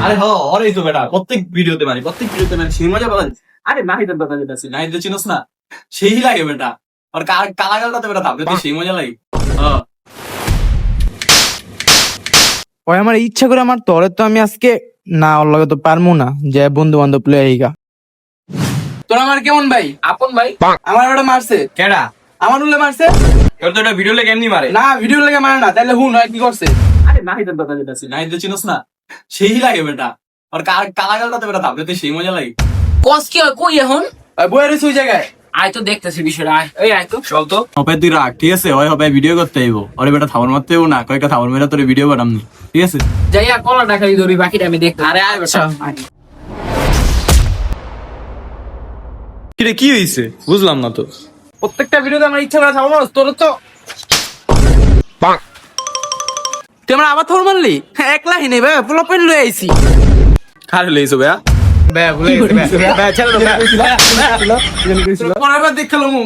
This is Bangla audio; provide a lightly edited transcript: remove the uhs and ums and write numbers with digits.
আরে অরেই তো বেটা প্রত্যেক ভিডিওতে মারি সেই মজা পাওয়া যায়। আরে নাহিদের কথা যেটা আছে নাহিদ চিনোস না, সেই লাগে বেটা। আর কালাগালটাতে বেটা থাকলে সেই মজা লাগে। ওই আমার ইচ্ছা করে আমার তোরে তো আমি আজকে না ওর লগে তো পারমু না যে বন্ধু বান্ধব প্লে আইগা। তোর আমার কেমন ভাই? আপন ভাই আমার বেটা মারছে। কেডা? আমার উল্লে মারছে তোর তো এটা ভিডিও লেগে এমনি মারে। না, ভিডিও লেগে মারে না, তাইলে হুন হয় কি করছে? আরে নাহিদের কথা যেটা আছে নাহিদ চিনোস না, সেই লাগে বেটা। আর কালাগালটাতে বেটা থাকলে সেই মজা লাগে। কস কি হয় কই এখন? বইয়ের ওই জায়গায় আয় তো দেখতেছি বিষয়টা, আয় এই আয় তো চল তো। হবে তুই রাখ, ঠিক আছে? ওই হবে ভিডিও করতে আইবো, ওরে বেটা থাবর মারতে হইবো না, কয়েকটা থাবর মেরে তোর ভিডিও বানামনি, ঠিক আছে? যাইয়া কলা টাকাই ধরি, বাকিটা আমি দেখতে। আরে আয় বেটা আয়। কিরে কি হইছে বুঝলাম না তো। প্রত্যেকটা ভিডিওতে আমার ইচ্ছা করে থাকবো, তোর তো তুই আমরা আবার থর মারলি। একলা হি নেই ভাই, পোলা পেন লয়ে আইছি। কারে লইছো ভাইয়া? ভাই ভুলে গেছি ভাই, ছেড়ে দাও ভাই। পরের বার দেখালো মু।